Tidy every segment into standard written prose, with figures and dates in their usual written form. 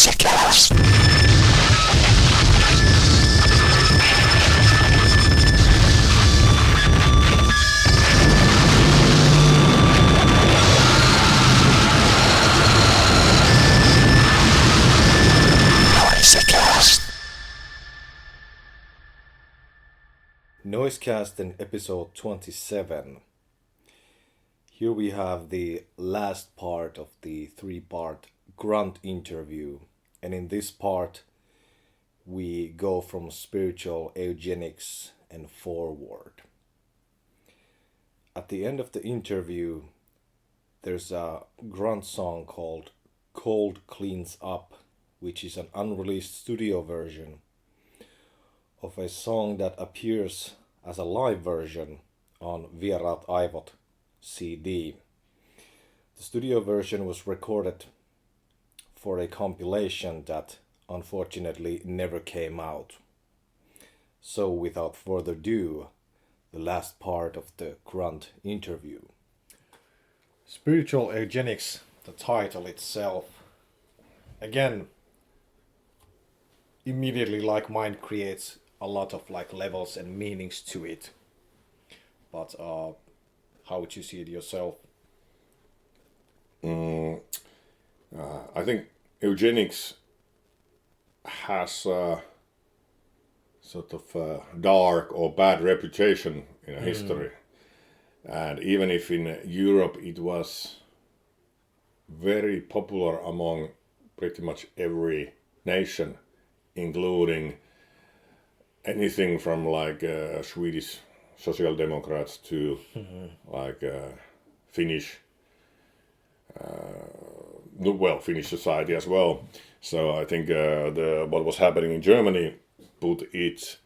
Noisecast. Noisecast in episode 27. Here we have the last part of the three-part Grunt interview, and in this part we go from spiritual eugenics and forward. At the end of the interview, there's a Grunt song called Cold Cleans Up, which is an unreleased studio version of a song that appears as a live version on Vieraat Aivot CD. The studio version was recorded for a compilation that unfortunately never came out. So without further ado, the last part of the Grunt interview. Spiritual Eugenics, the title itself. Again, immediately like mind creates a lot of like levels and meanings to it. But how would you see it yourself? I think eugenics has a sort of a dark or bad reputation in history. And even if in Europe it was very popular among pretty much every nation, including anything from like Swedish Social Democrats to like Finnish, Finnish society as well. So I think what was happening in Germany put it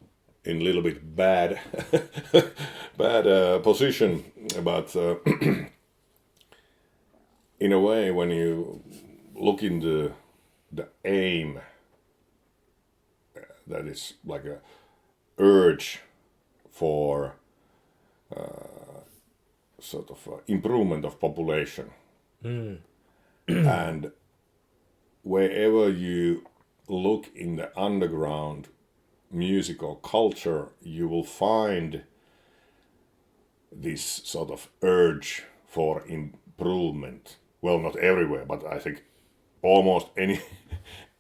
in a little bit bad position. But in a way, when you look into the aim, that is like a urge for sort of improvement of population. And wherever you look in the underground musical culture, you will find this sort of urge for improvement. Well, not everywhere, but I think almost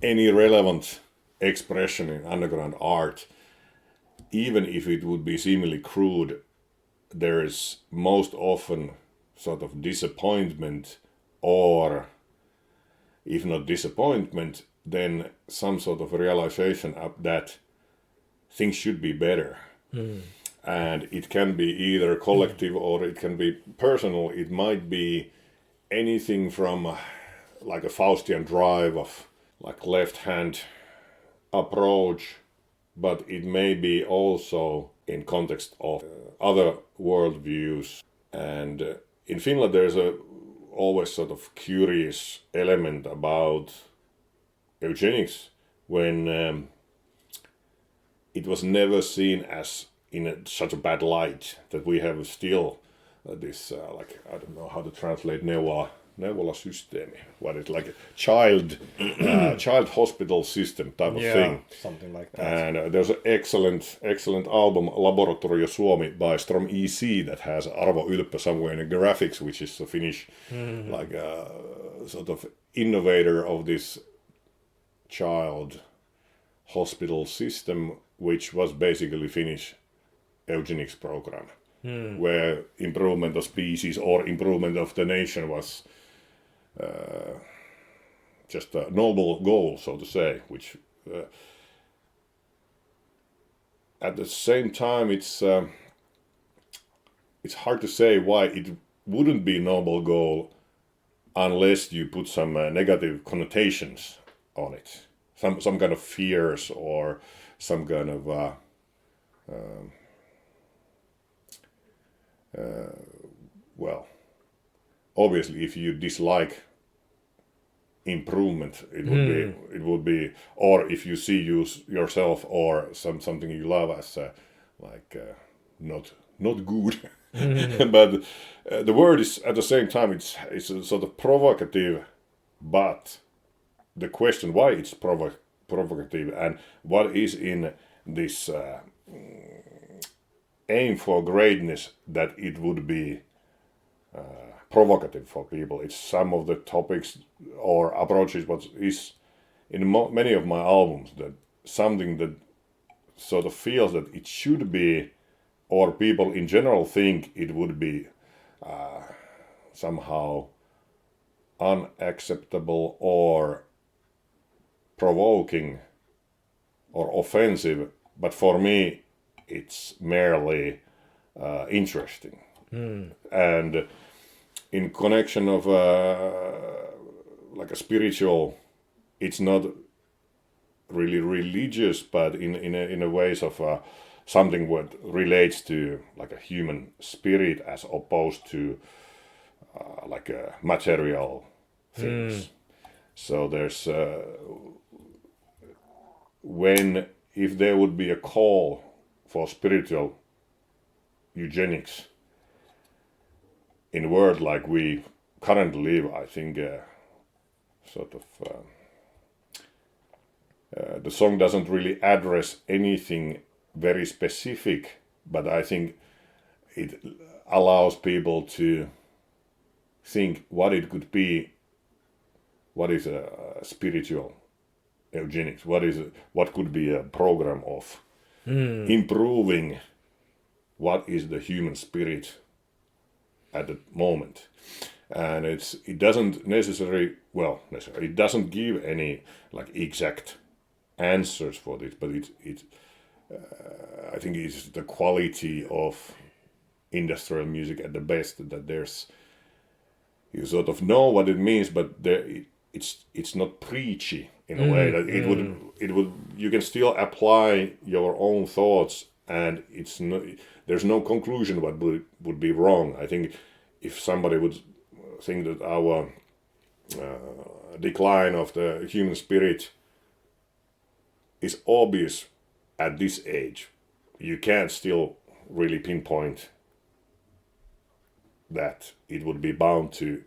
any relevant expression in underground art, even if it would be seemingly crude, there is most often sort of disappointment, or if not disappointment, then some sort of realization of that things should be better. And it can be either collective or it can be personal. It might be anything from like a Faustian drive of like left-hand approach, but it may be also in context of other worldviews. And in Finland there's always sort of curious element about eugenics when it was never seen as in such a bad light, that we have still this like, I don't know how to translate Neuvola-systeemi, what is like a child hospital system type of thing. Something like that. And there's an excellent album, Laboratorio Suomi, by Strom EC, that has Arvo Ylppö somewhere in the graphics, which is a Finnish like sort of innovator of this child hospital system, which was basically Finnish eugenics program, where improvement of species or improvement of the nation was just a noble goal, so to say, which at the same time it's hard to say why it wouldn't be a noble goal unless you put some negative connotations on it, some kind of fears or some kind of obviously if you dislike improvement, it would be, or if you see yourself or something you love as not good. But the word is at the same time it's a sort of provocative but the question why it's provocative and what is in this aim for greatness that it would be provocative for people. It's some of the topics or approaches what is in many of my albums, that something that sort of feels that it should be, or people in general think it would be somehow unacceptable or provoking or offensive, but for me it's merely interesting. And in connection of like a spiritual, it's not really religious, but in a ways of something what relates to like a human spirit as opposed to like a material things. So there's if there would be a call for spiritual eugenics in a world like we currently live, I think the song doesn't really address anything very specific, but I think it allows people to think what it could be, what is a spiritual eugenics, what could be a program of improving what is the human spirit at the moment. And it doesn't it doesn't give any like exact answers for this, but I think it's the quality of industrial music at the best, that you sort of know what it means, but it's not preachy in a way that it would you can still apply your own thoughts, and there's no conclusion what would be wrong. I think if somebody would think that our decline of the human spirit is obvious at this age, you can't still really pinpoint that it would be bound to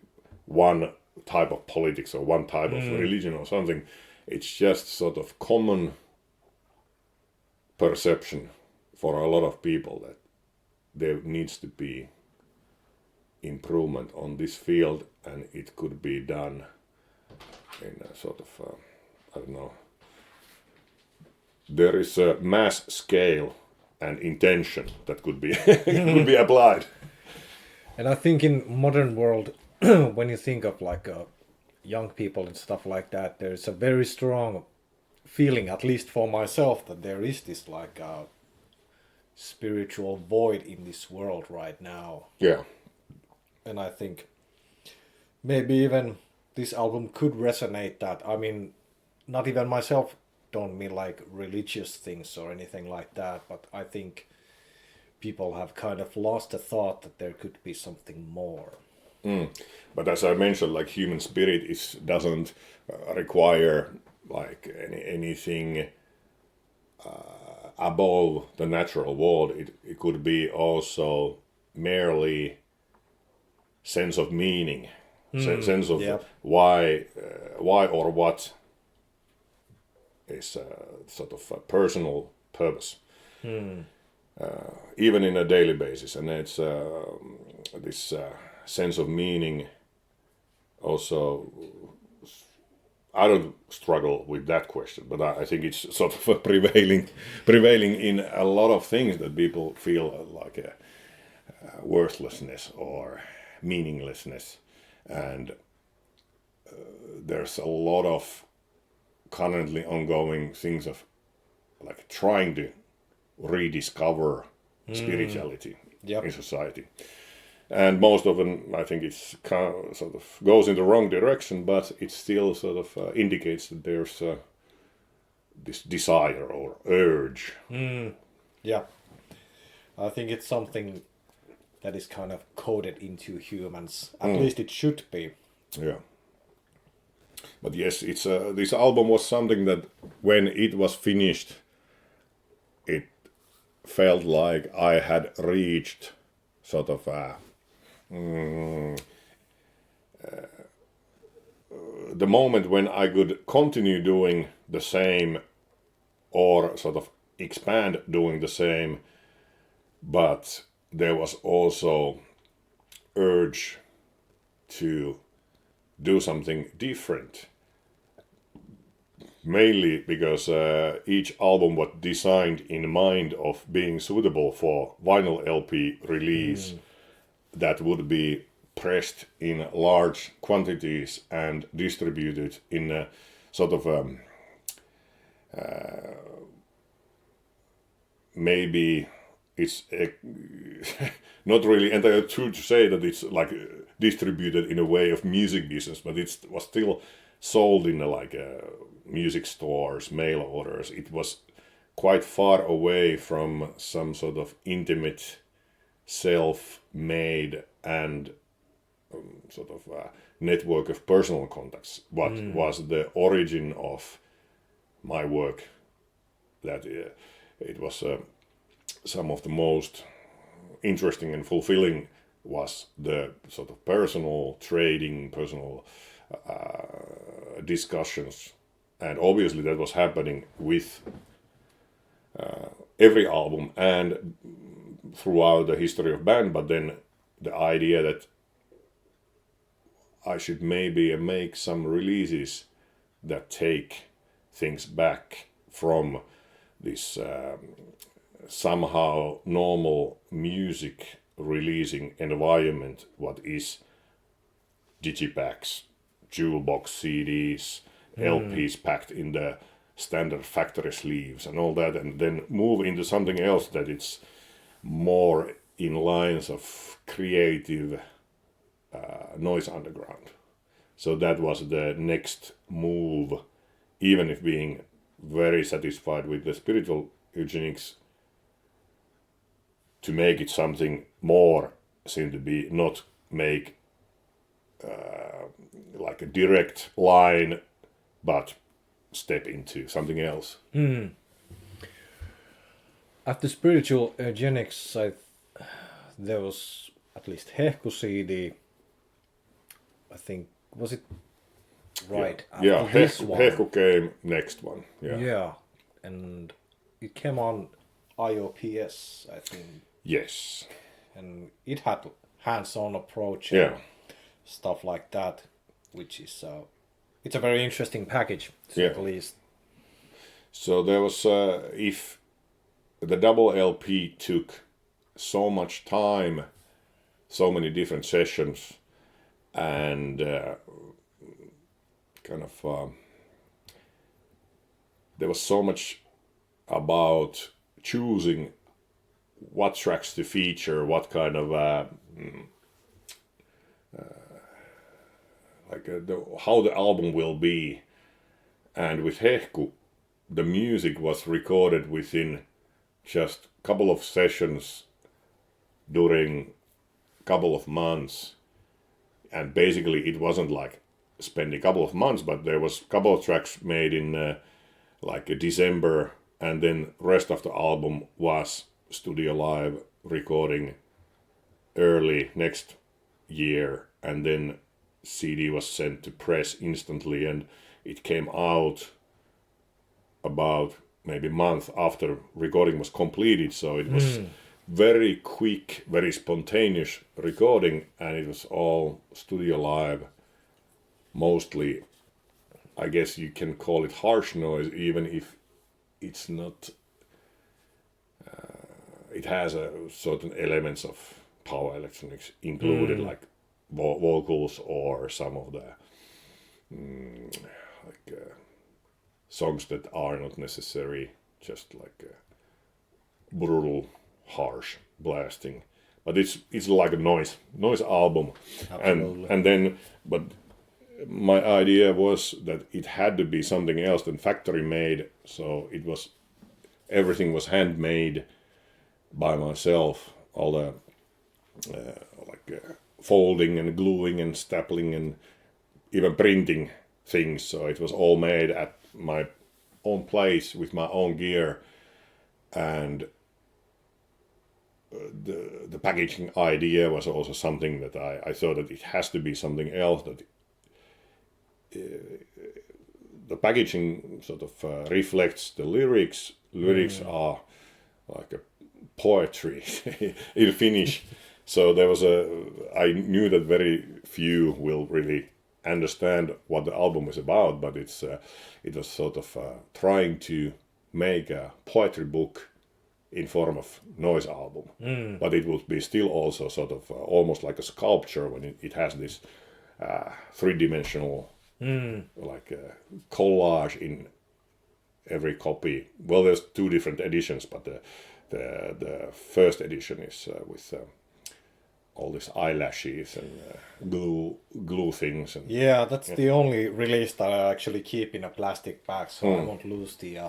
one type of politics or one type of religion or something. It's just sort of common perception for a lot of people that there needs to be improvement on this field, and it could be done in a sort of I don't know, there is a mass scale and intention that could be could be applied. And I think in modern world, when you think of like young people and stuff like that, there's a very strong feeling, at least for myself, that there is this like spiritual void in this world right now. Yeah. And I think maybe even this album could resonate that. I mean, not even myself don't mean like religious things or anything like that, but I think people have kind of lost the thought that there could be something more. But as I mentioned, like human spirit doesn't require like anything above the natural world. It could be also merely sense of meaning, sense of why or what is sort of a personal purpose, even in a daily basis. And it's this sense of meaning also, I don't struggle with that question, but I think it's sort of a prevailing in a lot of things, that people feel like a worthlessness or meaninglessness. And there's a lot of currently ongoing things of like trying to rediscover spirituality in society. And most of them, I think it's sort of goes in the wrong direction, but it still sort of indicates that there's this desire or urge. Yeah. I think it's something that is kind of coded into humans. At least it should be. Yeah. But yes, it's this album was something that when it was finished, it felt like I had reached sort of the moment when I could continue doing the same or sort of expand doing the same, but there was also urge to do something different. Mainly because each album was designed in mind of being suitable for vinyl LP release that would be pressed in large quantities and distributed in a sort of maybe it's not really entirely true to say that it's like distributed in a way of music business, but it was still sold in music stores, mail orders. It was quite far away from some sort of intimate, self-made and sort of network of personal contacts. What was the origin of my work? That it was some of the most interesting and fulfilling was the sort of personal trading, personal discussions, and obviously that was happening with every album and throughout the history of band. But then the idea that I should maybe make some releases that take things back from this somehow normal music releasing environment, what is digipacks, jewel box CDs, LPs packed in the standard factory sleeves and all that, and then move into something else that it's more in lines of creative noise underground. So that was the next move, even if being very satisfied with the Spiritual Eugenics, to make it something more seemed to be not make like a direct line, but step into something else. After Spiritual Eugenics, there was at least Hehku CD. I think, was it right Yeah, after this one? Hehku came next one. Yeah, and it came on IOPS, I think. Yes. And it had hands-on approach. Yeah. Stuff like that, which is it's a very interesting package, to say the least. So there was if the double LP took so much time, so many different sessions, and kind of there was so much about choosing what tracks to feature, what kind of how the album will be. And with Hehku, the music was recorded within just a couple of sessions during a couple of months. And basically it wasn't like spending a couple of months, but there was a couple of tracks made in December, and then rest of the album was studio live recording early next year, and then CD was sent to press instantly, and it came out about maybe a month after recording was completed. So it was very quick, very spontaneous recording, and it was all studio live. Mostly, I guess you can call it harsh noise, even if it's not. It has a certain elements of power electronics included, like vocals or some of the songs that are not necessary, just like brutal, harsh blasting. But it's like a noise album. Absolutely. and then but my idea was that it had to be something else than factory made, so everything was handmade by myself, all the folding and gluing and stapling and even printing things. So it was all made at my own place with my own gear, and the packaging idea was also something that I thought that it has to be something else, that the packaging sort of reflects the lyrics. Lyrics are like a poetry in Finnish. So I knew that very few will really understand what the album is about, but it was sort of trying to make a poetry book in form of noise album. But it would be still also sort of almost like a sculpture when it has this three-dimensional like collage in every copy. Well, there's two different editions, but the first edition is with all these eyelashes and glue things. And, Yeah, that's the only release that I actually keep in a plastic bag, so I won't lose the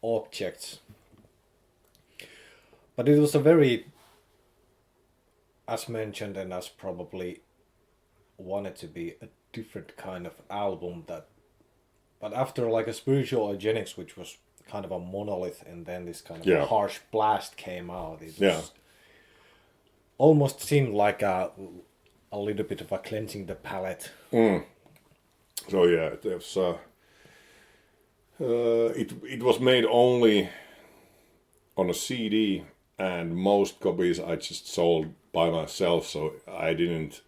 objects. But it was a very, as mentioned, and as probably wanted to be, a different kind of album. But after like a Spiritual Eugenics, which was kind of a monolith, and then this kind of a harsh blast came out, it was almost seemed like a little bit of a cleansing the palate. So yeah, it was made only on a CD, and most copies I just sold by myself, so I didn't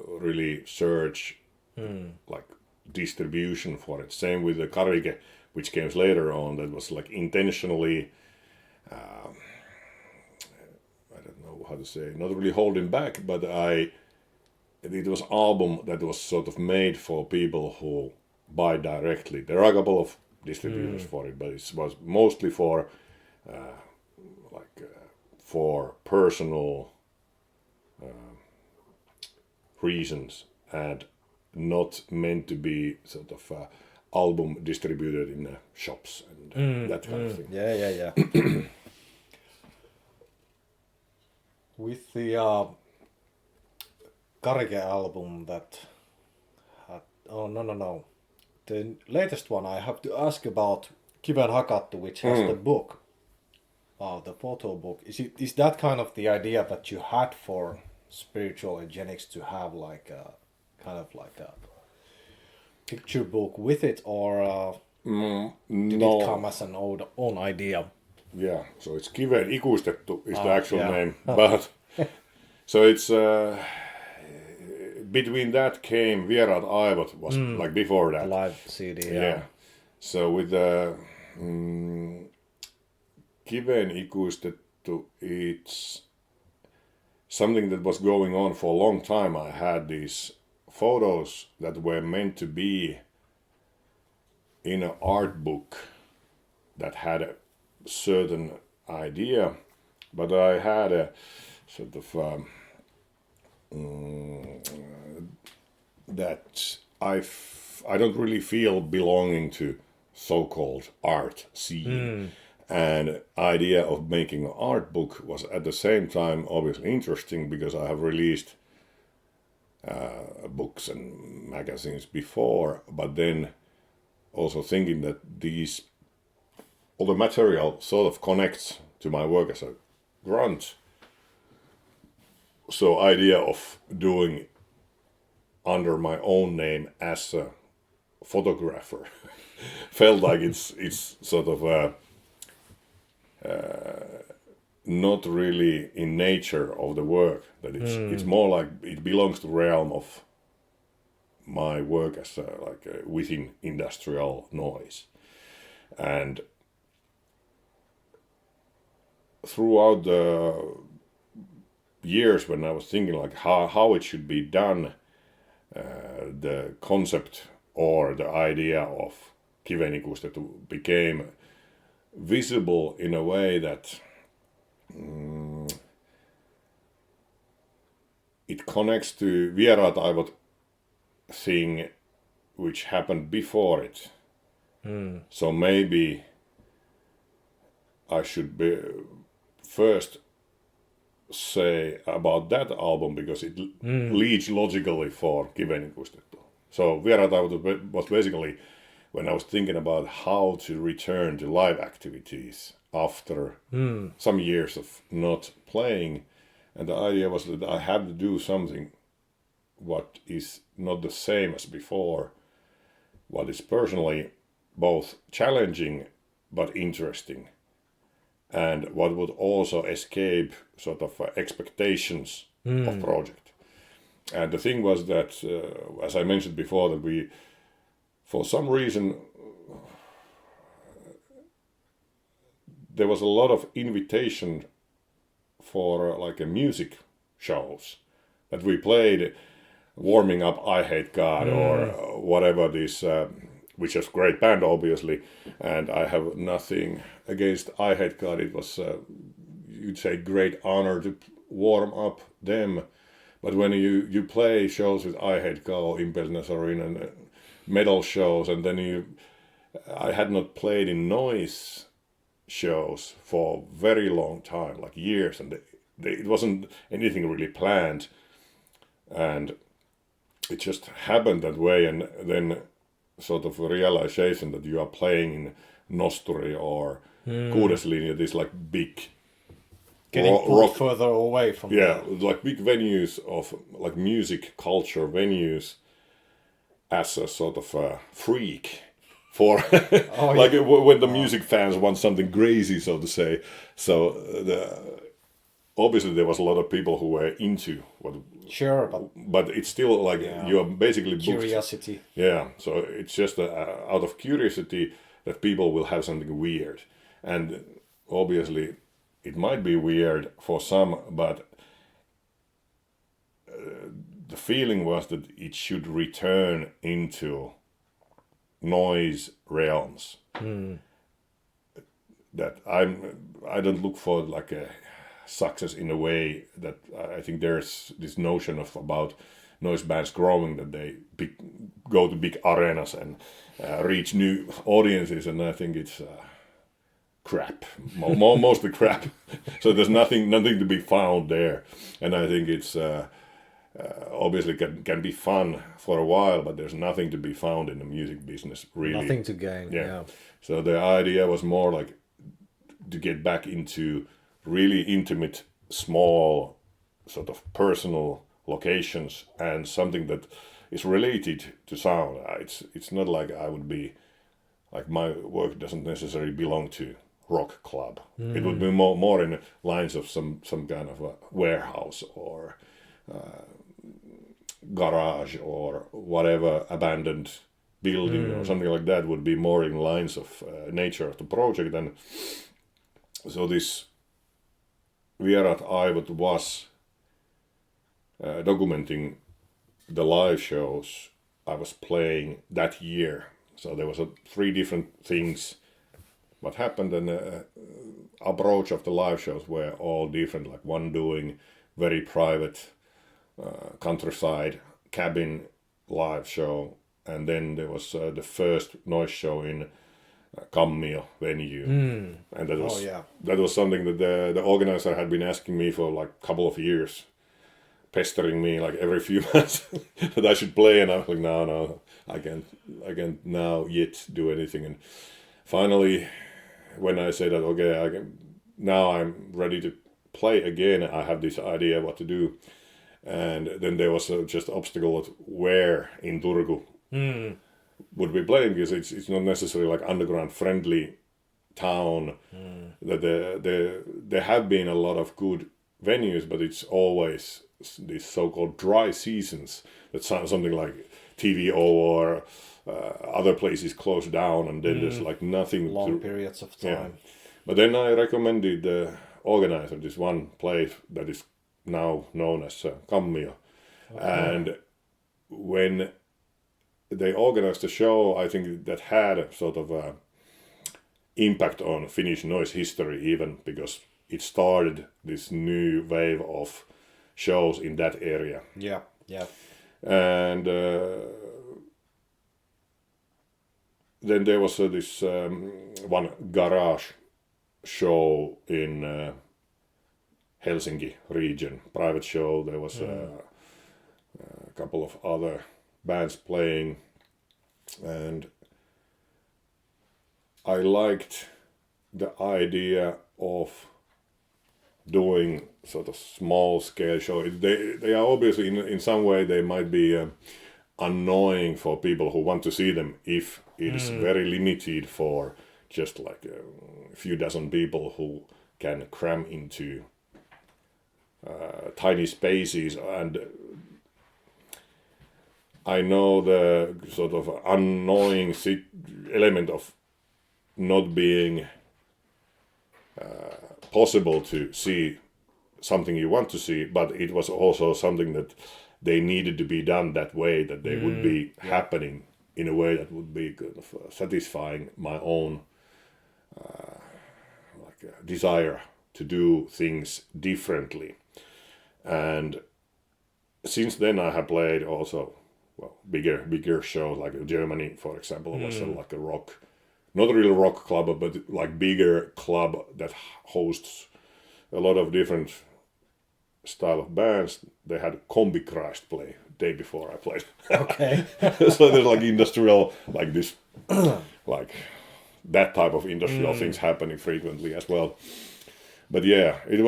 really search like distribution for it. Same with the Karike, which came later on, that was like intentionally I don't know how to say, not really holding back, but it was album that was sort of made for people who buy directly. There are a couple of distributors for it, but it was mostly for for personal reasons, and not meant to be sort of album distributed in shops and that kind of thing. Yeah. With the Karike album that had... Oh, no. The latest one I have to ask about, Kiven Hakattu, which has the book. The photo book. Is that kind of the idea that you had for Spiritual Eugenics, to have like a kind of like a picture book with it, or did it come as an own idea? Yeah, so it's Kiven Ikustettu is the actual name, but so it's between that came Vieraat Aivot was like before that live CD. Yeah. So with the Kiven Ikustettu, it's something that was going on for a long time. I had these photos that were meant to be in an art book that had a certain idea, but I had a sort of that I don't really feel belonging to so-called art scene. And idea of making an art book was at the same time obviously interesting, because I have released books and magazines before, but then also thinking that all the material sort of connects to my work as a grunt. So idea of doing under my own name as a photographer felt like it's sort of not really in nature of the work, that it's more like it belongs to the realm of my work as within industrial noise. And throughout the years when I was thinking like how it should be done, the concept or the idea of Kiven Ikustettu became visible in a way that it connects to Vieraat Aivot thing which happened before it. So maybe I should first say about that album, because it leads logically for Kiven Ikustettu. So Vieraat Aivot was basically when I was thinking about how to return to live activities after some years of not playing, and the idea was that I had to do something what is not the same as before, what is personally both challenging but interesting, and what would also escape sort of expectations of project. And the thing was that, as I mentioned before, that we, for some reason, there was a lot of invitation for like a music shows that we played, warming up I Hate God or whatever this, which is a great band obviously, and I have nothing against I Hate God. It was, you'd say, great honor to warm up them. But when you play shows with I Hate God, Impelness Arena, and metal shows, and then I had not played in noise shows for a very long time, like years, and it wasn't anything really planned, and it just happened that way. And then sort of a realization that you are playing in Nosturi or Kuudeslinja, these like big Getting pulled further away from like big venues of like music culture venues, as a sort of a freak for like when the music fans want something crazy, so to say. So obviously there was a lot of people who were into what. Sure, but it's still like you are basically booked. Curiosity. Yeah, so it's just out of curiosity that people will have something weird, and obviously it might be weird for some, but the feeling was that it should return into noise realms. That I don't look for like a success in a way that I think there's this notion of about noise bands growing, that they go to big arenas and reach new audiences, and I think it's crap, mostly crap. So there's nothing to be found there, and I think it's obviously can be fun for a while, but there's nothing to be found in the music business really. Nothing to gain. Yeah. So the idea was more like to get back into really intimate, small, sort of personal locations, and something that is related to sound. It's not like I would be like my work doesn't necessarily belong to rock club. It would be more in the lines of some kind of a warehouse or garage or whatever abandoned building or something like that. Would be more in lines of nature of the project. And so this Vieraat Aivot was documenting the live shows I was playing that year. So there was 3 different things what happened, and approach of the live shows were all different. Like one doing very private countryside cabin live show, and then there was the first noise show in Kammio venue, and that was something that the organizer had been asking me for like a couple of years, pestering me like every few months that I should play, and I was like, no, I can't now yet do anything. And finally, when I said that, okay, now I'm ready to play again, I have this idea what to do, and then there was just obstacle of where in Turku would be playing, because it's not necessarily like underground friendly town. That there have been a lot of good venues, but it's always these so-called dry seasons that sound something like TVO or other places close down, and then there's like nothing long periods of time. Yeah. But then I recommended the organizer this one place that is now known as Kammio. And when they organized the show, I think that had a sort of a impact on Finnish noise history, even because it started this new wave of shows in that area. Yeah. And then there was this one garage show in Helsinki region, private show. There was a couple of other bands playing, and I liked the idea of doing sort of small scale show. They are obviously in some way they might be annoying for people who want to see them if it is very limited for just like a few dozen people who can cram into tiny spaces. And I know the sort of annoying element of not being possible to see something you want to see, but it was also something that they needed to be done that way, that they would be happening in a way that would be kind of satisfying my own desire to do things differently. And since then I have played also bigger shows, like Germany, for example, was like a rock, not a real rock club, but like bigger club that hosts a lot of different style of bands. They had Combi Christ play day before I played. Okay. So there's like industrial, like this, like that type of industrial things happening frequently as well. But yeah, it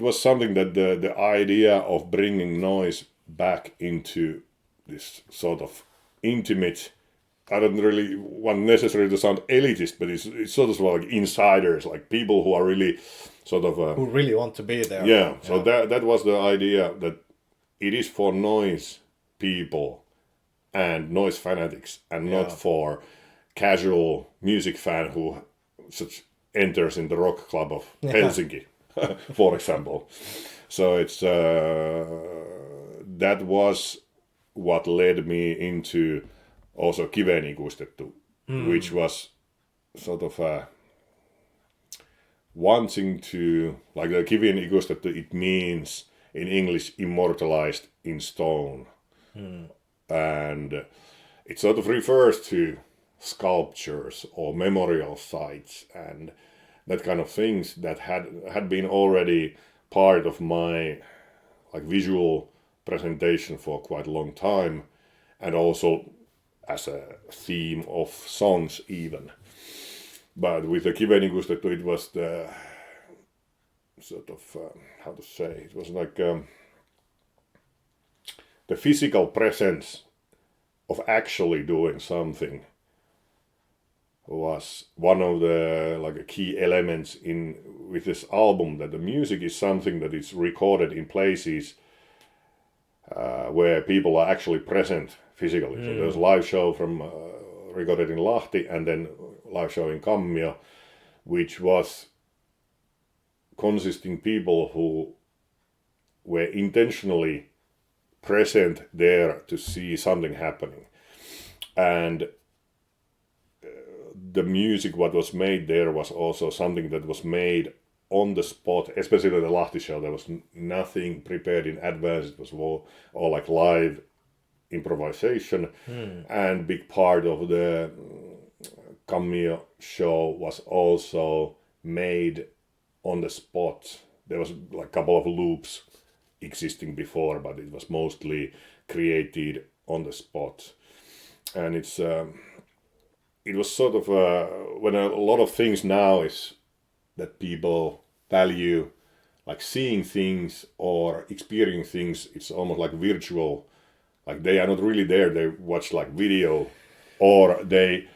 was something that the idea of bringing noise back into this sort of intimate. I don't really want necessarily to sound elitist, but it's sort of like insiders, like people who are really sort of Who really want to be there. yeah. So that was the idea, that it is for noise people and noise fanatics, and not for casual music fan who such enters in the rock club of Helsinki, for example. So it's that was what led me into also kiveen ikustettu, which was sort of wanting to, like the kiveen ikustettu, it means in English immortalized in stone. And it sort of refers to sculptures or memorial sites and that kind of things that had been already part of my like visual presentation for quite a long time, and also as a theme of songs even. But with the kiveen ikustettu, it was the sort of how to say, it was like the physical presence of actually doing something was one of the like key elements in with this album, that the music is something that is recorded in places where people are actually present physically. So there's a live show from recorded in Lahti, and then live show in Kammio, which was consisting people who were intentionally present there to see something happening. And the music what was made there was also something that was made on the spot, especially the Lahti show. There was nothing prepared in advance. It was all like live improvisation. And big part of the Kammio show was also made on the spot. There was like a couple of loops existing before, but it was mostly created on the spot. And it's it was sort of when a lot of things now is that people value like seeing things or experiencing things, it's almost like virtual, like they are not really there, they watch like video, or they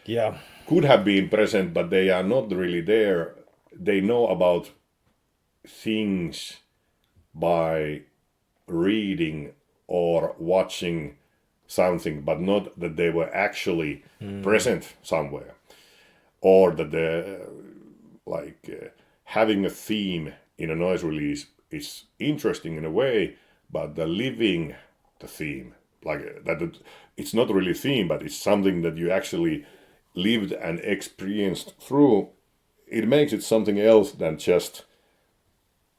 could have been present but they are not really there. They know about things by reading or watching something, but not that they were actually present somewhere, or that they're like having a theme in a noise release is interesting in a way, but the living the theme, like that, it's not really theme, but it's something that you actually lived and experienced through. It makes it something else than just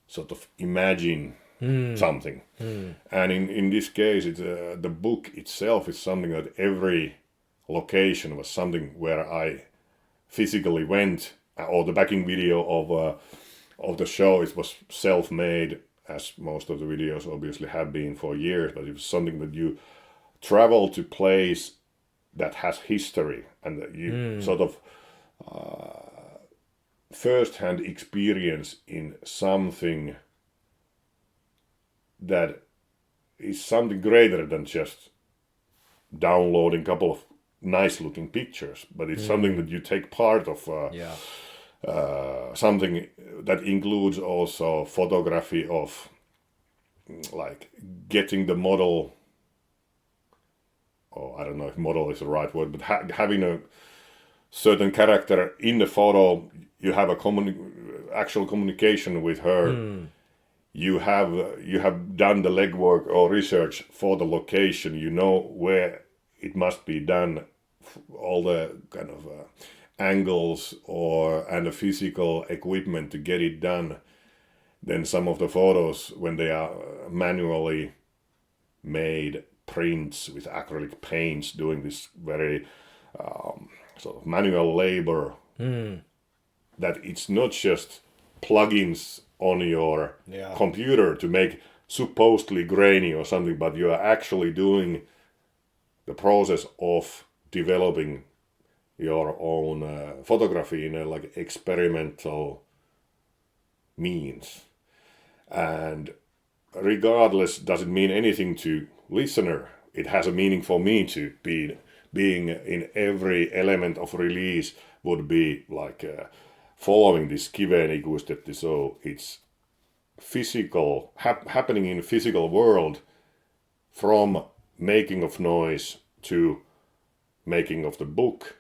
sort of imagine something. And in this case, it's, the book itself is something that every location was something where I physically went, or the backing video of the show, it was self-made, as most of the videos obviously have been for years, but it was something that you travel to place that has history, and that you sort of first-hand experience in something that is something greater than just downloading a couple of nice looking pictures, but it's something that you take part of something that includes also photography of like getting the model, or I don't know if model is the right word, but having a certain character in the photo. You have a actual communication with her. You have done the legwork or research for the location. You know where it must be done, all the kind of angles and the physical equipment to get it done. Then some of the photos, when they are manually made prints with acrylic paints, doing this very sort of manual labor, that it's not just plugins on your computer to make supposedly grainy or something, but you are actually doing the process of developing your own photography in a like experimental means. And regardless, does it mean anything to listener? It has a meaning for me to being in every element of release would be like following this kiveen ikuistetty, so it's physical, happening in physical world, from making of noise to making of the book,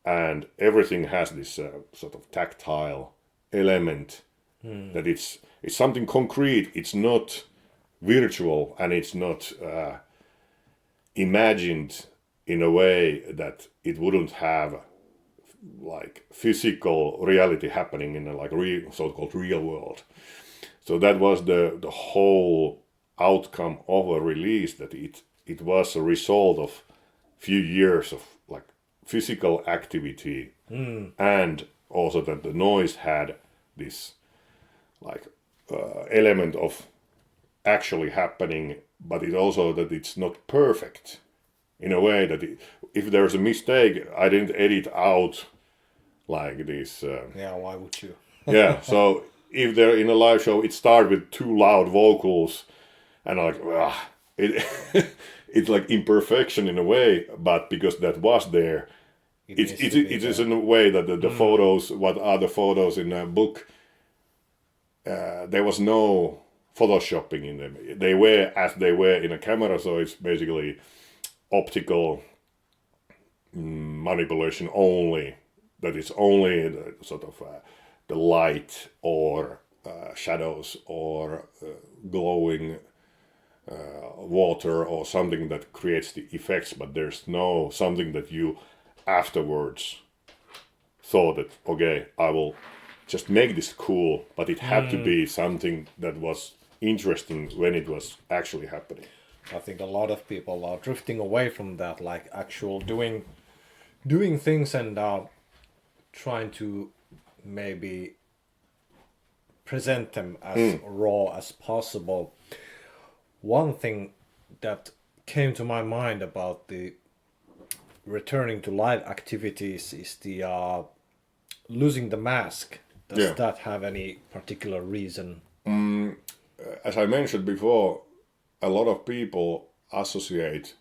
and everything has this sort of tactile element, that it's something concrete. It's not virtual, and it's not imagined in a way that it wouldn't have like physical reality happening in a like so-called real world. So that was the whole outcome of a release, that it was a result of few years of like physical activity, and also that the noise had this like element of actually happening, but it also that it's not perfect in a way that if there's a mistake, I didn't edit out like this. Why would you? Yeah, so if they're in a live show, it starts with too loud vocals, and like it it's like imperfection in a way, but because that was there, it is in a way that the photos, what are the photos in a book, there was no photoshopping in them. They were as they were in a camera, so it's basically optical manipulation only. That is only the sort of the light or shadows or glowing water or something that creates the effects, but there's no something that you afterwards thought that, okay, I will just make this cool, but it had to be something that was interesting when it was actually happening. I think a lot of people are drifting away from that, like actual doing things and trying to maybe present them as raw as possible. One thing that came to my mind about the returning to live activities is the losing the mask. Does that have any particular reason? As I mentioned before, a lot of people associate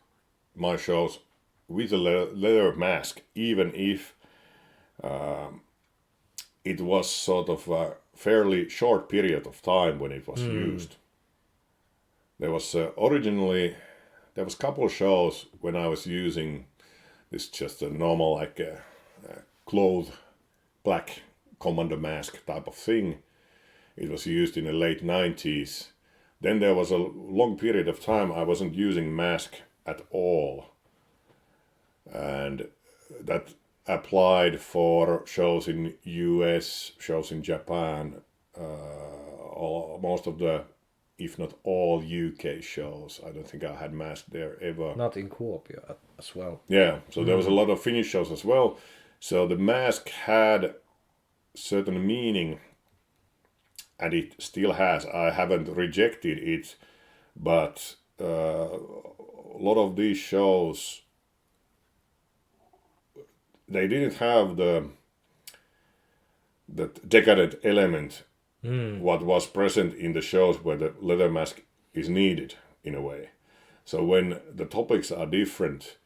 my shows with a leather mask, even if it was sort of a fairly short period of time when it was used. There was originally, there was a couple of shows when I was using this just a normal like cloth black commando mask type of thing. It was used in the late 90s. Then there was a long period of time I wasn't using mask at all. And that applied for shows in US, shows in Japan, most of the, if not all UK shows. I don't think I had mask there ever. Not in Kuopio as well. Yeah, so there was a lot of Finnish shows as well. So the mask had certain meaning, and it still has. I haven't rejected it, but a lot of these shows, they didn't have the decadent element what was present in the shows where the leather mask is needed in a way. So when the topics are different,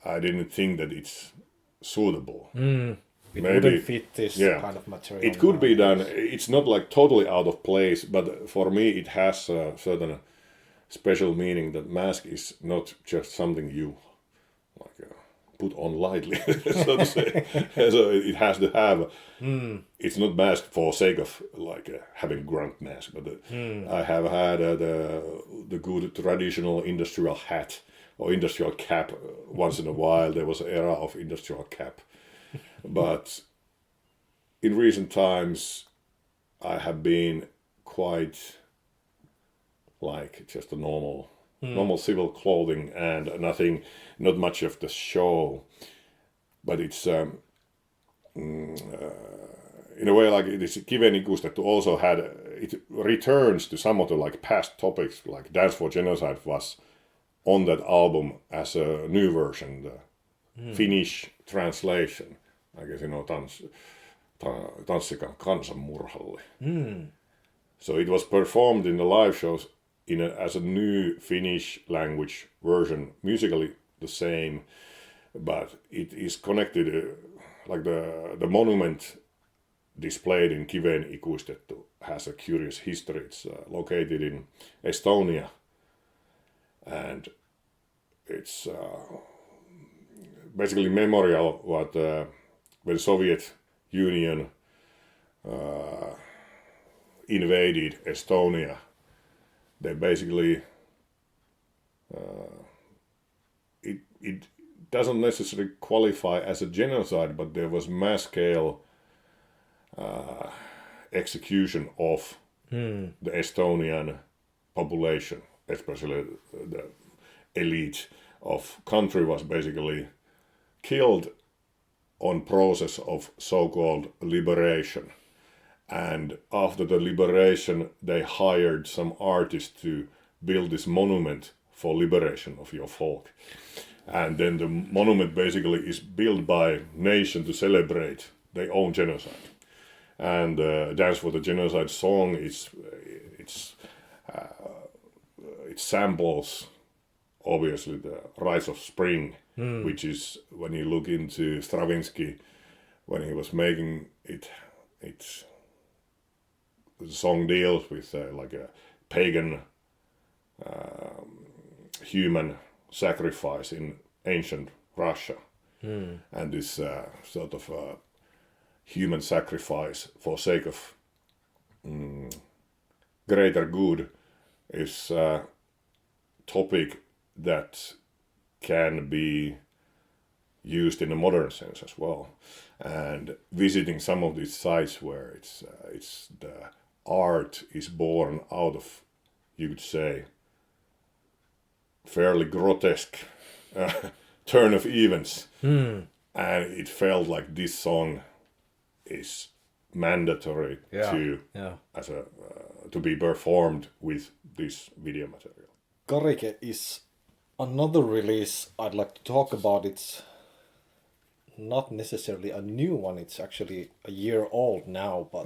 I didn't think that it's suitable. It Maybe wouldn't fit this yeah, kind of material. it could be done. nowadays. It's not like totally out of place, but for me it has a certain special meaning that mask is not just something you like put on lightly, so to say. So it has to have. It's not mask for sake of like having grunt mask, but I have had the good traditional industrial hat or industrial cap. Once in a while, there was an era of industrial cap, but in recent times, I have been quite like just a normal civil clothing and nothing, not much of the show, but it's in a way like it is given ikusta to also had it returns to some of the like past topics like Dance for Genocide was on that album as a new version, the Finnish translation. I guess Tanssikaan kansanmurhalle. So it was performed in the live shows as a new Finnish language version, musically the same, but it is connected like the monument displayed in Kiveen ikuistettu has a curious history. It's located in Estonia, and it's basically memorial what when Soviet Union invaded Estonia. They basically it doesn't necessarily qualify as a genocide, but there was mass scale execution of the Estonian population, especially the elite of country was basically killed on process of so-called liberation. And after the liberation, they hired some artists to build this monument for liberation of your folk. And then the monument basically is built by nation to celebrate their own genocide. And Dance for the Genocide song it samples obviously the Rise of Spring, which is when you look into Stravinsky when he was making it. The song deals with like a pagan human sacrifice in ancient Russia, and this sort of human sacrifice for sake of greater good is a topic that can be used in a modern sense as well. And visiting some of these sites where it's the art is born out of, you could say, fairly grotesque turn of events, and it felt like this song is mandatory to be performed with this video material. Karike is another release I'd like to talk about. It's not necessarily a new one. It's actually a year old now, but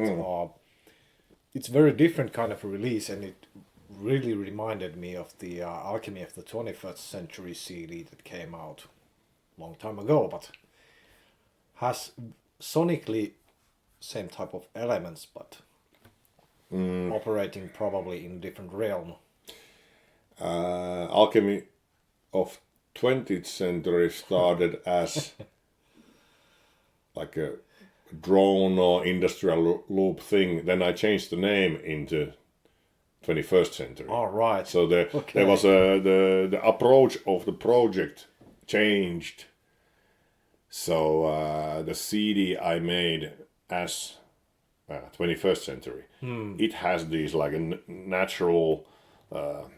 it's very different kind of release, and it really reminded me of the Alchemy of the 21st Century CD that came out a long time ago, but has sonically same type of elements, but operating probably in different realm. Alchemy of 20th Century started as like a drone or industrial loop thing. Then I changed the name into 21st Century. All right. So there was the approach of the project changed. So the CD I made as 21st Century, it has these like natural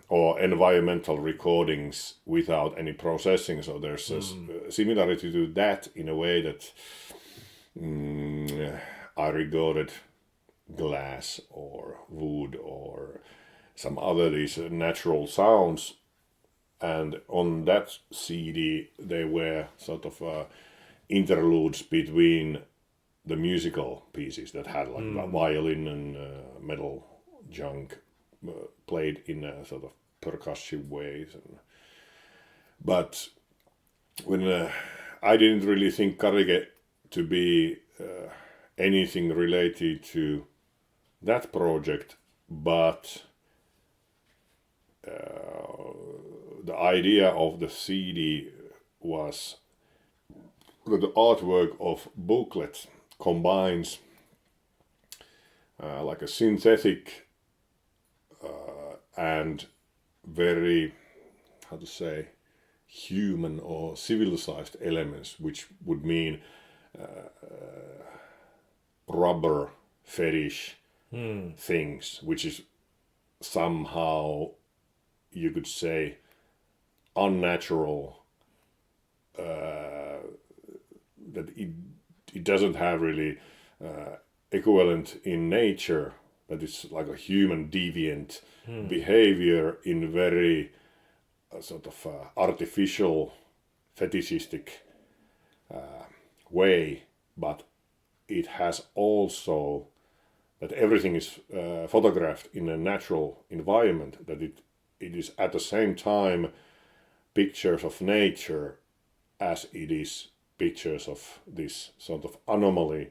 or environmental recordings without any processing. So there's a similarity to that in a way that I regarded glass or wood or some other these natural sounds, and on that CD they were sort of interludes between the musical pieces that had like violin and metal junk played in a sort of percussive ways. But when I didn't really think karike to be anything related to that project, but the idea of the CD was that the artwork of booklet combines like a synthetic and very, how to say, human or civilized elements, which would mean rubber fetish things, which is somehow, you could say, unnatural, that it doesn't have really equivalent in nature, but it's like a human deviant behavior in very sort of artificial, fetishistic way, but it has also that everything is photographed in a natural environment, that it is at the same time pictures of nature as it is pictures of this sort of anomaly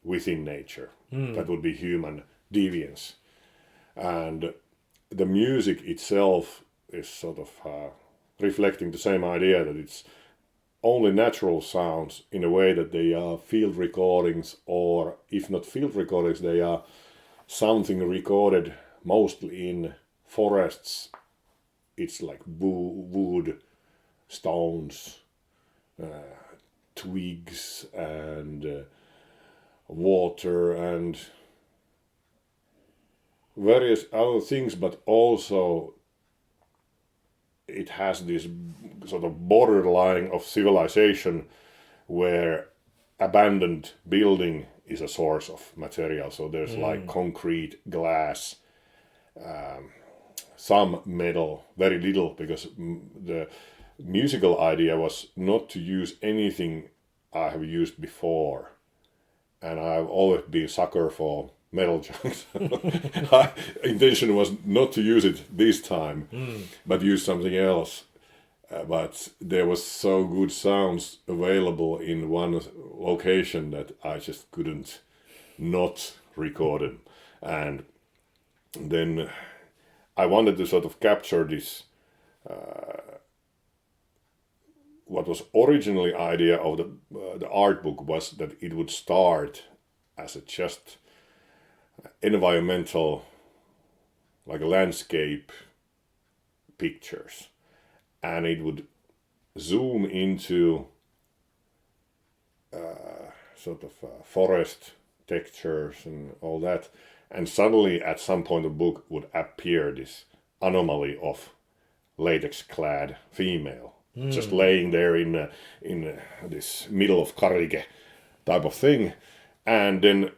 within nature. That would be human deviance. And the music itself is sort of reflecting the same idea, that it's only natural sounds in a way that they are field recordings, or if not field recordings, they are something recorded mostly in forests. It's like wood, stones, twigs, and water, and various other things, but also it has this sort of borderline of civilization where abandoned building is a source of material. So there's like concrete, glass, some metal, very little, because the musical idea was not to use anything I have used before. And I've always been a sucker for metal junk. Intention was not to use it this time, but use something else. But there was so good sounds available in one location that I just couldn't not record them. And then I wanted to sort of capture this, what was originally idea of the art book was that it would start as a just environmental, like landscape pictures, and it would zoom into sort of forest textures and all that, and suddenly at some point the book would appear this anomaly of latex clad female just laying there in this middle of karike type of thing. And then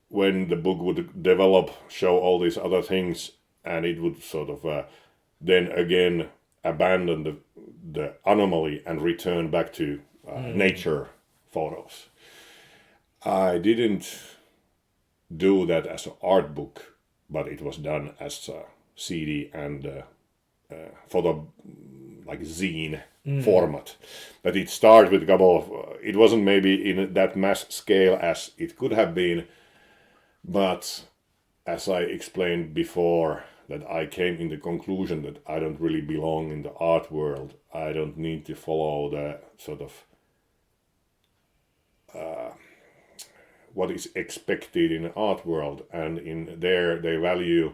when the book would develop, show all these other things, and it would sort of then again abandon the anomaly and return back to nature photos. I didn't do that as an art book, but it was done as a CD and photo, like zine format. But it started with a couple of, it wasn't maybe in that mass scale as it could have been, but as I explained before, that I came in the conclusion that I don't really belong in the art world. I don't need to follow the sort of what is expected in the art world, and in there they value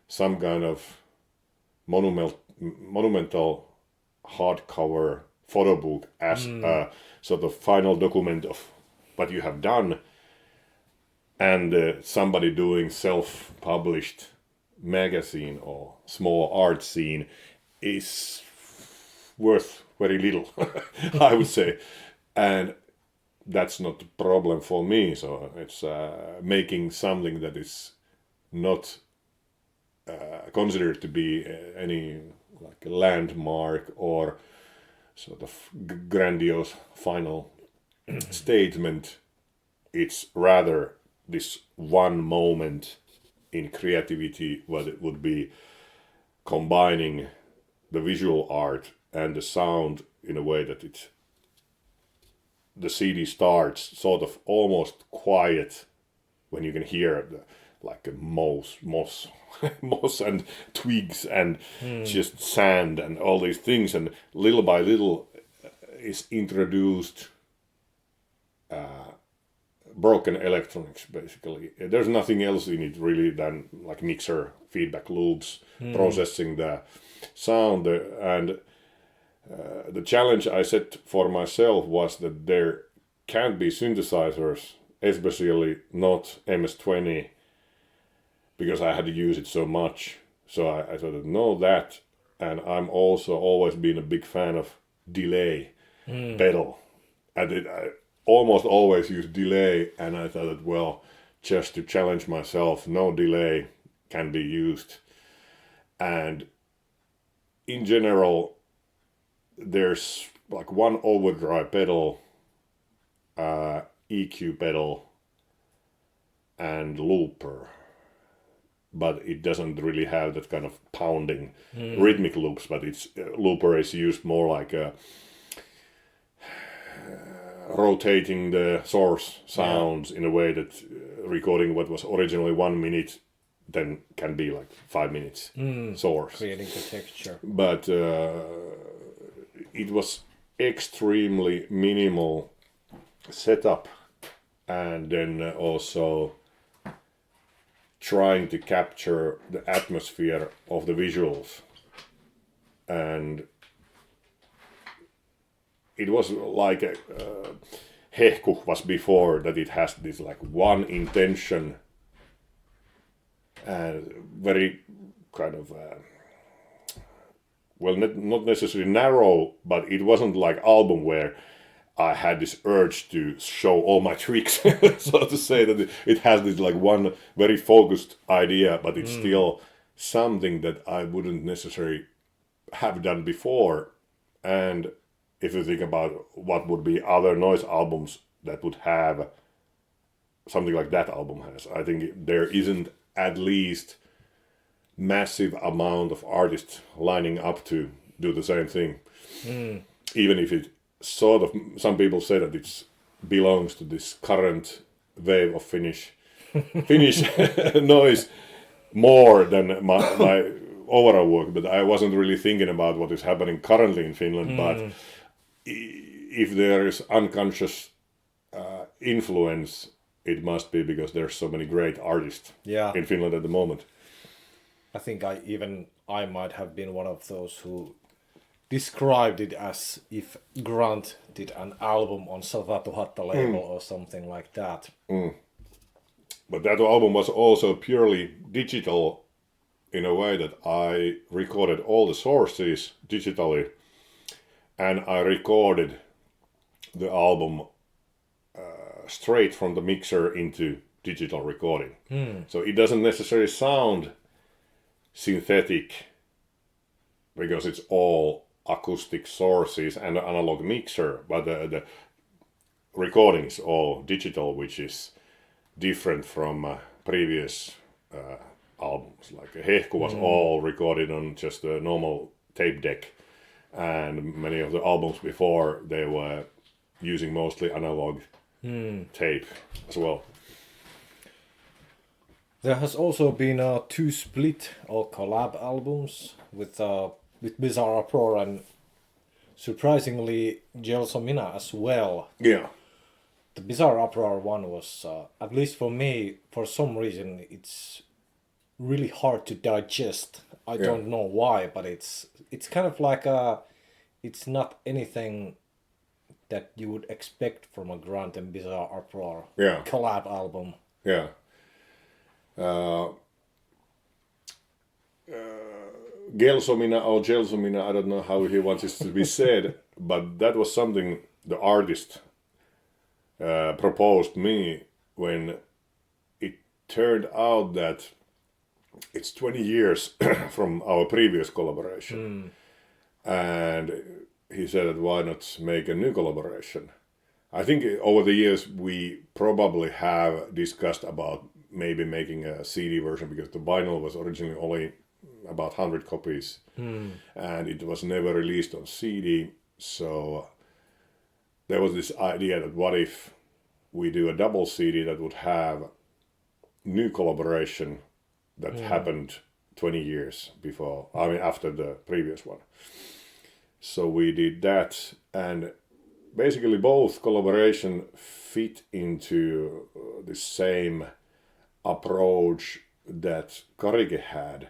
some kind of monumental hardcover photo book as a sort of final document of what you have done, and somebody doing self-published magazine or small art scene is worth very little, I would say. And that's not the problem for me. So it's making something that is not considered to be any like a landmark or sort of grandiose final statement it's rather this one moment in creativity, what it would be combining the visual art and the sound in a way that the CD starts sort of almost quiet when you can hear like a moss moss and twigs and just sand and all these things, and little by little is introduced broken electronics. Basically there's nothing else in it really than like mixer feedback loops processing the sound, and the challenge I set for myself was that there can't be synthesizers, especially not MS-20, because I had to use it so much. So I thought, no, that, and I'm also always been a big fan of delay pedal, and I almost always use delay, and I thought that, well, just to challenge myself, no delay can be used. And in general, there's like one overdrive pedal, EQ pedal, and looper, but it doesn't really have that kind of pounding rhythmic loops. But it's looper is used more like rotating the source sounds in a way that recording what was originally 1 minute then can be like 5 minutes source, creating the texture. But it was extremely minimal setup, and then also trying to capture the atmosphere of the visuals. And it was like Hehku was before, that it has this like one intention and very kind of well, not necessarily narrow, but it wasn't like album where I had this urge to show all my tricks, so to say, that it has this like one very focused idea, but it's still something that I wouldn't necessarily have done before. And if you think about what would be other noise albums that would have something like that album has, I think there isn't at least massive amount of artists lining up to do the same thing. Even if it sort of, some people say that it belongs to this current wave of Finnish noise more than my overall work, but I wasn't really thinking about what is happening currently in Finland. But if there is unconscious influence, it must be because there's so many great artists in Finland at the moment. I think I might have been one of those who described it as if Grunt did an album on 100,000 label or something like that. But that album was also purely digital in a way that I recorded all the sources digitally, and I recorded the album straight from the mixer into digital recording. So it doesn't necessarily sound synthetic because it's all acoustic sources and an analog mixer, but the recording is all digital, which is different from previous albums. Like Hehku was all recorded on just a normal tape deck, and many of the albums before, they were using mostly analog tape as well. There has also been 2 split or collab albums with Bizarre Uproar and surprisingly Gelsomina as well. Yeah. The Bizarre Uproar one was, at least for me, for some reason, it's really hard to digest. I don't know why, but it's kind of like it's not anything that you would expect from a Grunt and Bizarre Uproar collab album. Yeah. Gelsomina or Gelsomina, I don't know how he wants it to be said, but that was something the artist proposed me when it turned out that it's 20 years from our previous collaboration. And he said, why not make a new collaboration? I think over the years we probably have discussed about maybe making a CD version, because the vinyl was originally only about 100 copies and it was never released on CD. So there was this idea that what if we do a double CD that would have new collaboration that happened 20 years before, I mean after the previous one. So we did that, and basically both collaboration fit into the same approach that Karike had,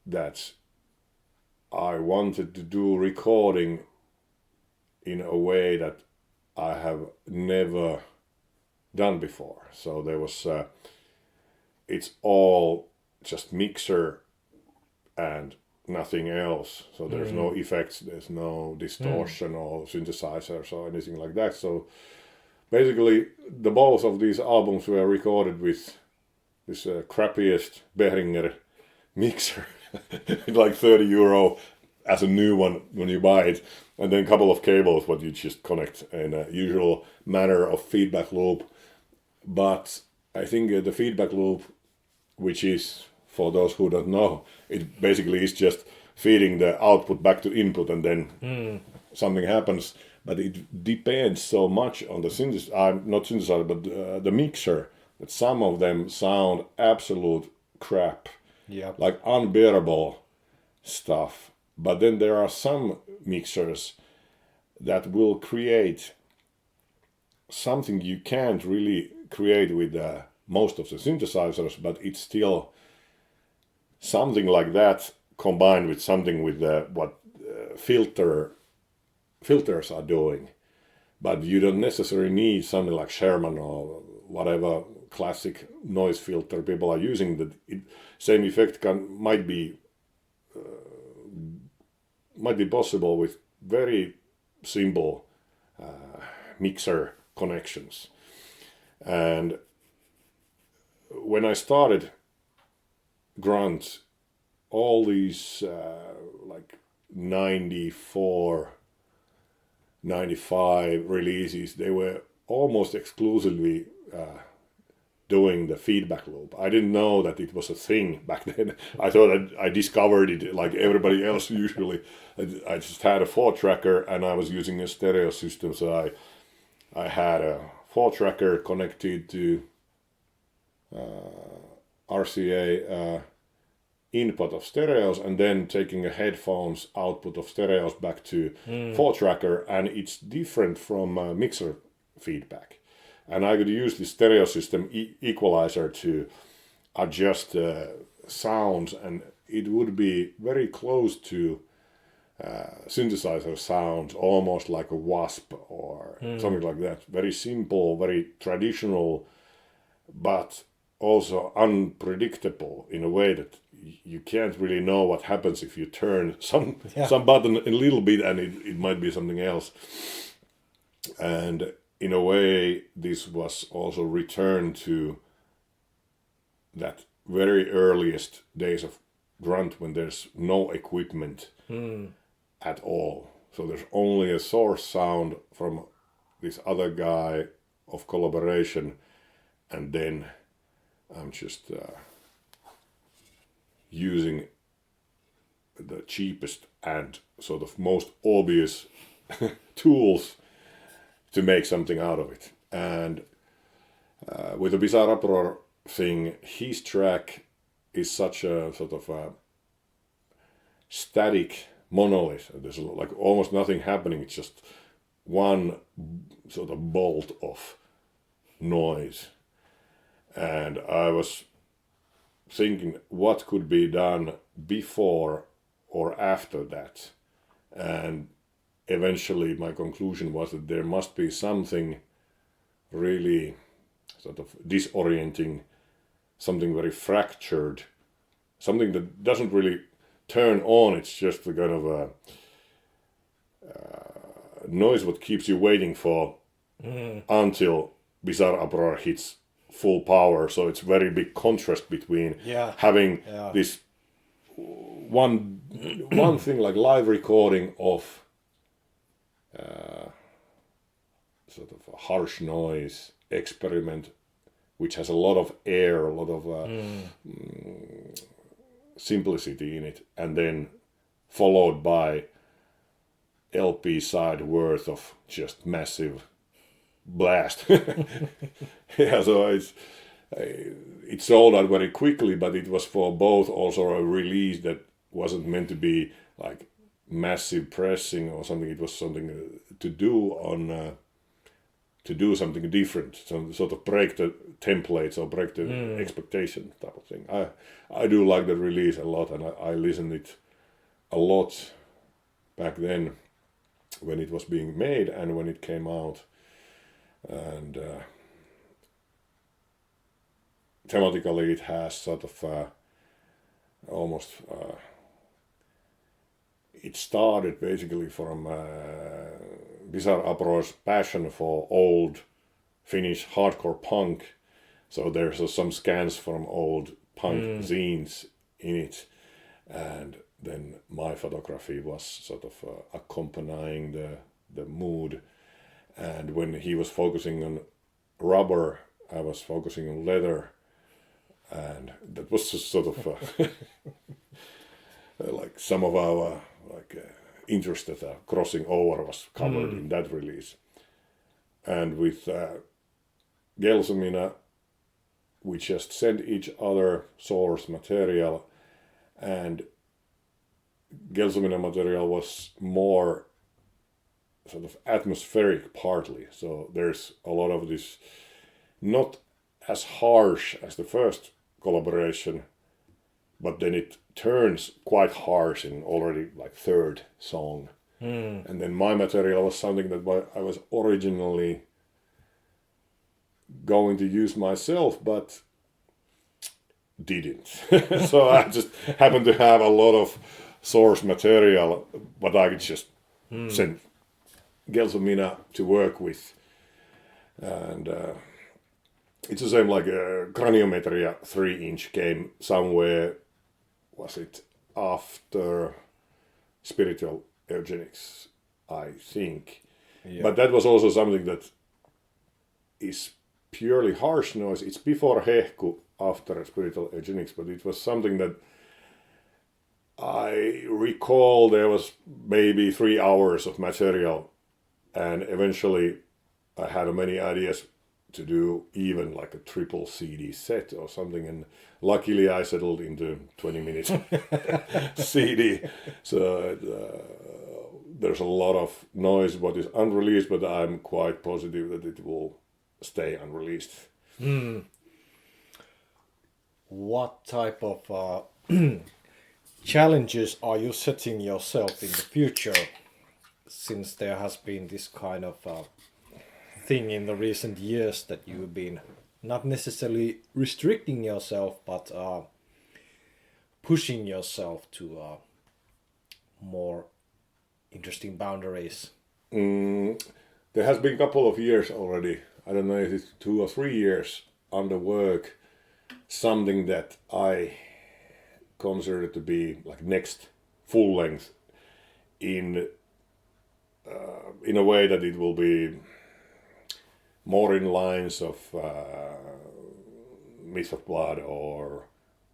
that I wanted to do recording in a way that I have never done before. So there was it's all just mixer and nothing else. So there's no effects, there's no distortion or synthesizers or anything like that. So basically the both of these albums were recorded with this crappiest Behringer mixer, like €30 as a new one when you buy it, and then a couple of cables what you just connect in a usual manner of feedback loop. But I think the feedback loop, which is, for those who don't know, it basically is just feeding the output back to input and then something happens. But it depends so much on the not synthesizer, but the mixer, that some of them sound absolute crap, like unbearable stuff. But then there are some mixers that will create something you can't really create with most of the synthesizers, but it's still something like that combined with something with what filters are doing. But you don't necessarily need something like Sherman or whatever classic noise filter people are using. That same effect might be possible with very simple mixer connections. And when I started Grunt, all these like 94, 95 releases, they were almost exclusively doing the feedback loop. I didn't know that it was a thing back then. I thought I discovered it like everybody else usually. I just had a 4-tracker and I was using a stereo system, so I had a 4-tracker connected to RCA input of stereos, and then taking a headphones output of stereos back to 4-tracker, and it's different from mixer feedback. And I could use the stereo system equalizer to adjust sounds, and it would be very close to synthesizer sounds, almost like a wasp or something like that. Very simple, very traditional, but also unpredictable in a way that you can't really know what happens if you turn some button a little bit and it might be something else. And in a way, this was also returned to that very earliest days of Grunt, when there's no equipment at all. So there's only a source sound from this other guy of collaboration, and then I'm just using the cheapest and sort of most obvious tools to make something out of it. And with the Bizarre Uproar thing, his track is such a sort of a static monolith. There's like almost nothing happening. It's just one sort of bolt of noise. And I was thinking what could be done before or after that. And eventually my conclusion was that there must be something really sort of disorienting, something very fractured, something that doesn't really turn on. It's just a kind of a noise what keeps you waiting for until Bizarre Uproar hits full power. So it's very big contrast between having this one thing like live recording of sort of a harsh noise experiment, which has a lot of air, a lot of simplicity in it, and then followed by LP side worth of just massive blast. Yeah, so it sold out very quickly, but it was for both also a release that wasn't meant to be like massive pressing or something. It was something to do something different, some sort of break the templates or break the expectation type of thing. I do like the release a lot, and I listened it a lot back then when it was being made and when it came out. And thematically it has sort of almost it started basically from Vieraat Aivot's passion for old Finnish hardcore punk. So there's some scans from old punk zines in it, and then my photography was sort of accompanying the mood. And when he was focusing on rubber, I was focusing on leather, and that was just sort of like some of our interest that are crossing over was covered in that release. And with Gelsomina, we just sent each other source material, and Gelsomina material was more sort of atmospheric partly. So there's a lot of this, not as harsh as the first collaboration, but then it turns quite harsh in already like third song. And then my material was something that I was originally going to use myself, but didn't. So I just happened to have a lot of source material, but I could just send Gelsomina to work with. And it's the same like Craniometria 3-inch came somewhere, was it after Spiritual Eugenics, I think. Yeah. But that was also something that is purely harsh noise. It's before Hehku, after Spiritual Eugenics, but it was something that I recall there was maybe 3 hours of material, and eventually I had many ideas to do even like a triple CD set or something, and luckily I settled into 20-minute CD. So there's a lot of noise what is unreleased, but I'm quite positive that it will stay unreleased. What type of challenges are you setting yourself in the future, since there has been this kind of thing in the recent years that you've been not necessarily restricting yourself, but pushing yourself to more interesting boundaries? There has been a couple of years already, I don't know if it's 2 or 3 years, under work, something that I consider to be like next full length in a way that it will be more in lines of Myth of Blood or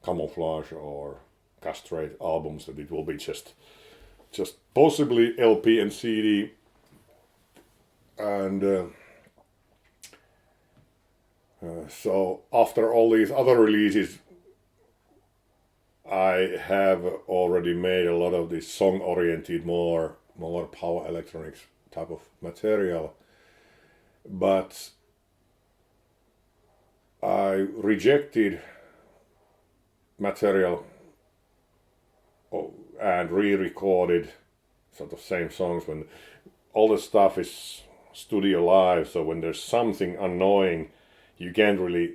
Camouflage or Castrate albums, that it will be just possibly LP and CD. And so after all these other releases, I have already made a lot of this song-oriented, more power electronics type of material. But I rejected material and re-recorded sort of same songs when all the stuff is studio live. So when there's something annoying, you can't really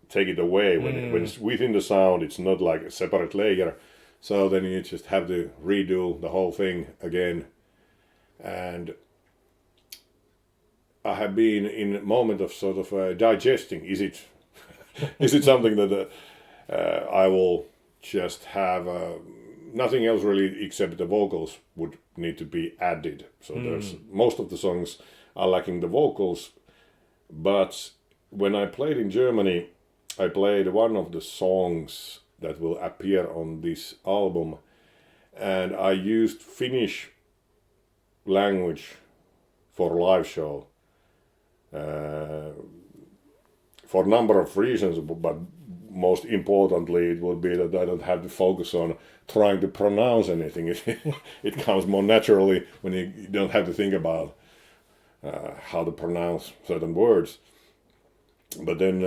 take it away. When it's within the sound, it's not like a separate layer. So then you just have to redo the whole thing again. And I have been in a moment of sort of digesting. Is it something that I will just have nothing else really except the vocals would need to be added. So there's most of the songs are lacking the vocals. But when I played in Germany, I played one of the songs that will appear on this album, and I used Finnish language for live show for a number of reasons, but most importantly it would be that I don't have to focus on trying to pronounce anything. It comes more naturally when you don't have to think about how to pronounce certain words. But then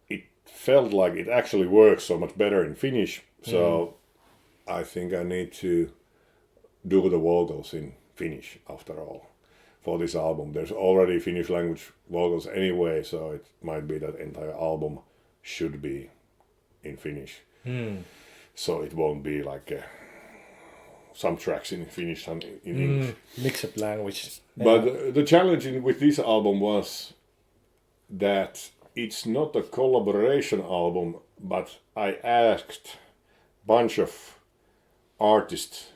it felt like it actually works so much better in Finnish, so I think I need to do the vocals in Finnish after all for this album. There's already Finnish language vocals anyway, so it might be that entire album should be in Finnish. So it won't be like some tracks in Finnish, some in English. Mixed language. But the challenge with this album was that it's not a collaboration album, but I asked a bunch of artists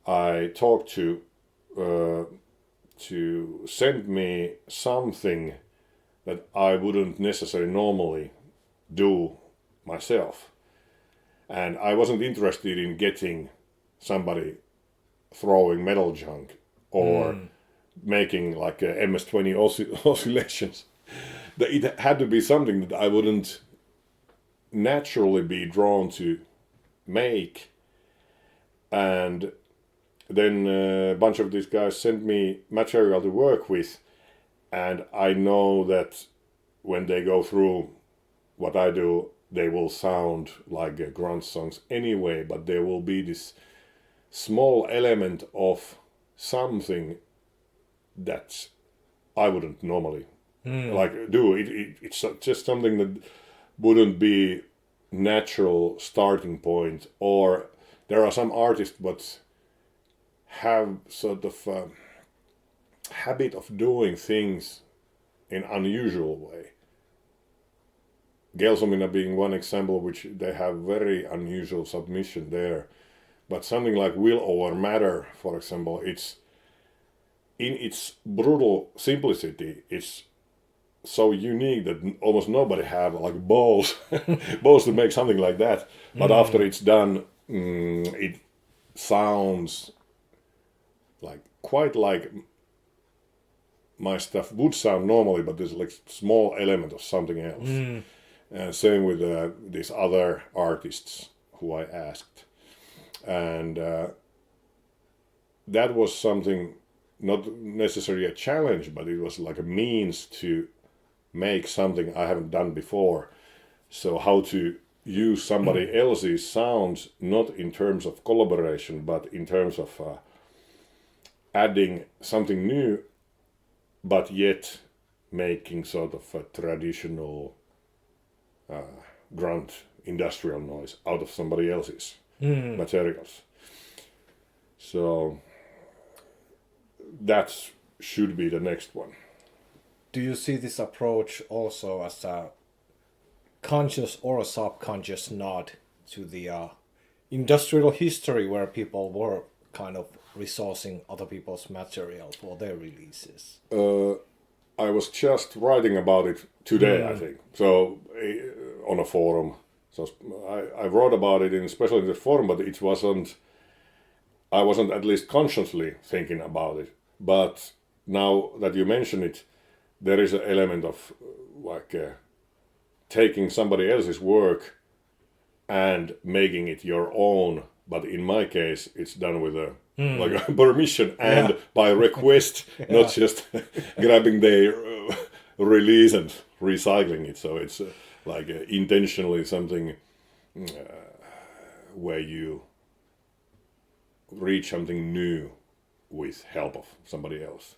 I talked to send me something that I wouldn't necessarily normally do myself. And I wasn't interested in getting somebody throwing metal junk or making like MS-20 oscillations. It had to be something that I wouldn't naturally be drawn to make. And then a bunch of these guys sent me material to work with, and I know that when they go through what I do, they will sound like Grunt songs anyway, but there will be this small element of something that I wouldn't normally like do. It's just something that wouldn't be natural starting point. Or there are some artists but have sort of a habit of doing things in unusual way. Gelsomina being one example, which they have very unusual submission there. But something like Will Over Matter, for example, it's in its brutal simplicity, it's so unique that almost nobody have like balls to make something like that. But after it's done, it sounds like quite like my stuff would sound normally, but there's like small element of something else. And same with these other artists who I asked. And that was something, not necessarily a challenge, but it was like a means to make something I haven't done before. So how to use somebody else's sounds, not in terms of collaboration, but in terms of adding something new, but yet making sort of a traditional grunt industrial noise out of somebody else's materials. So that should be the next one. Do you see this approach also as a conscious or a subconscious nod to the industrial history where people were kind of resourcing other people's material for their releases? I was just writing about it today, I think. So on a forum. So I wrote about it, especially in the forum, but I wasn't at least consciously thinking about it. But now that you mention it, there is an element of like taking somebody else's work and making it your own. But in my case, it's done with a like a permission and by request, not just grabbing their release and recycling it. So it's like intentionally something where you reach something new with help of somebody else.